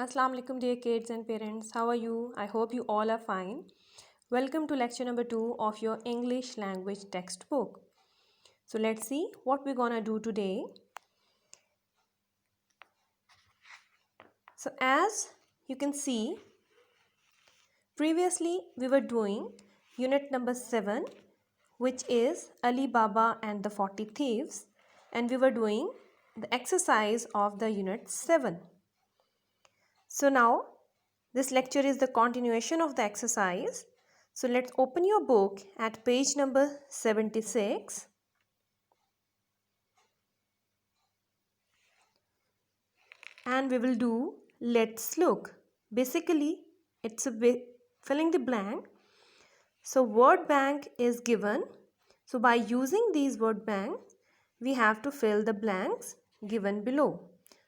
Assalamu alaikum dear kids and parents. How are you? I hope you all are fine. Welcome to lecture number 2 of your English language textbook. So let's see what we're gonna do today. So as you can see, previously we were doing unit number 7, which is Ali Baba and the 40 Thieves, and we were doing the exercise of the unit 7. So now this lecture is the continuation of the exercise. So let's open your book at page number 76. And we will do let's look. Basically, it's a bit filling the blank. So word bank is given. So by using these word banks, we have to fill the blanks given below.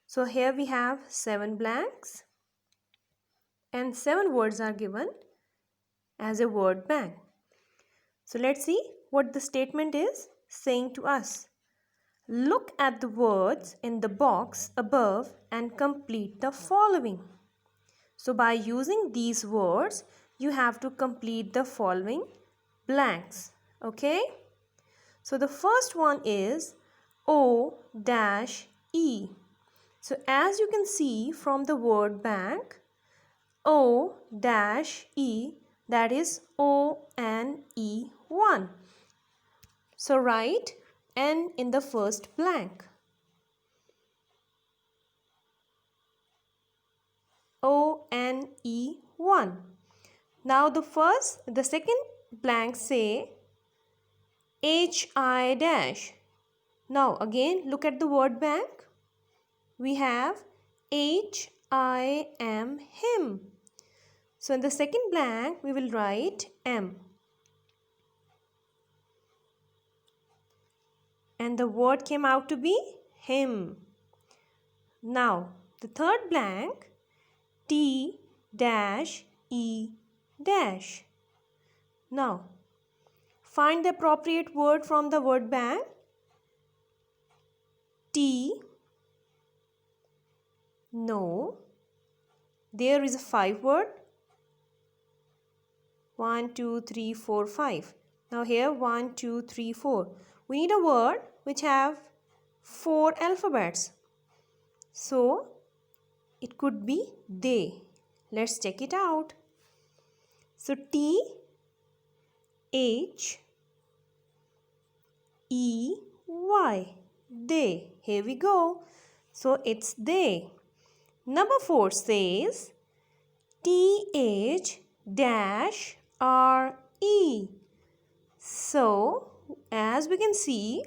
So here we have 7 blanks and 7 words are given as a word bank. So let's see what the statement is saying to us. Look at the words in the box above and complete the following. So by using these words, you have to complete the following blanks. Okay? So the first one is O-E. So as you can see from the word bank, O-E, that is O-N-E-1. So write N in the first blank. O-N-E-1. Now the second blank say H-I dash. Now again look at the word bank. We have H-I-M him. So in the second blank we will write M. And the word came out to be him. Now the third blank T dash E dash. Now find the appropriate word from the word bank. T. No. There is a 5 word. 1, 2, 3, 4, 5. Now here 1, 2, 3, 4. We need a word which have 4 alphabets. So it could be they. Let's check it out. So T H E Y. They. Here we go. So it's they. Number 4 says TH dash RE. So as we can see,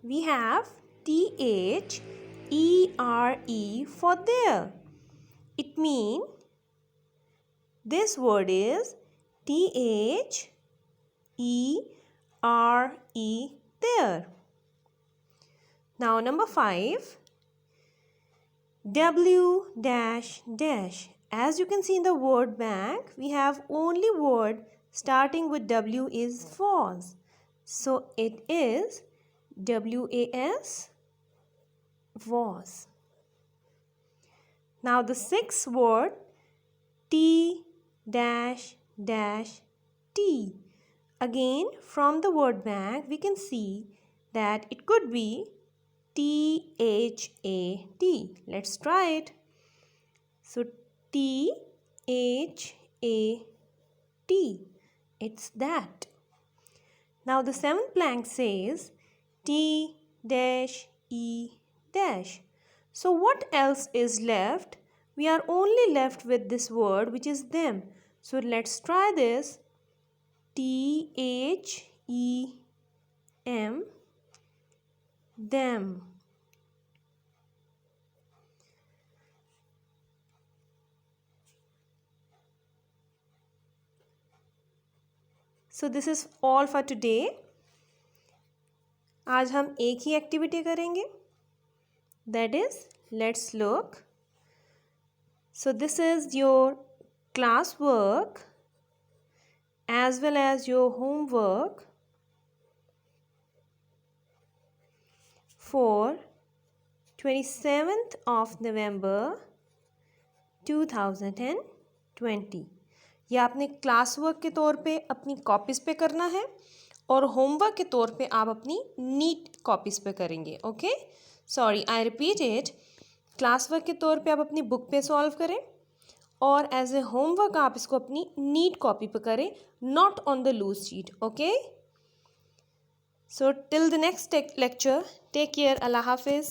we have THERE for there. It means this word is THERE there. Now number 5, W dash dash. As you can see in the word bank, we have only word starting with W is was. So it is WAS, was. Now the sixth word T dash dash T. Again from the word bank we can see that it could be THAT. Let's try it. So THAT. It's that. Now the seventh blank says T dash E dash. So what else is left? We are only left with this word which is them. So let's try this. THEM, them. So this is all for today. आज हम एक ही activity करेंगे. That is, let's look. So this is your class work as well as your homework for 27th of November 2020। ये आपने class work के तौर पे अपनी कॉपीज़ पे करना है और होमवर्क के तौर पे आप अपनी नीट कॉपीज़ पे करेंगे। Okay, sorry I repeat it, class work के तौर पे आप अपनी बुक पे सॉल्व करें और एज ए होमवर्क आप इसको अपनी नीट कॉपी पे करें, not on the loose sheet. Okay, so till the next lecture, take care, Allah Hafiz.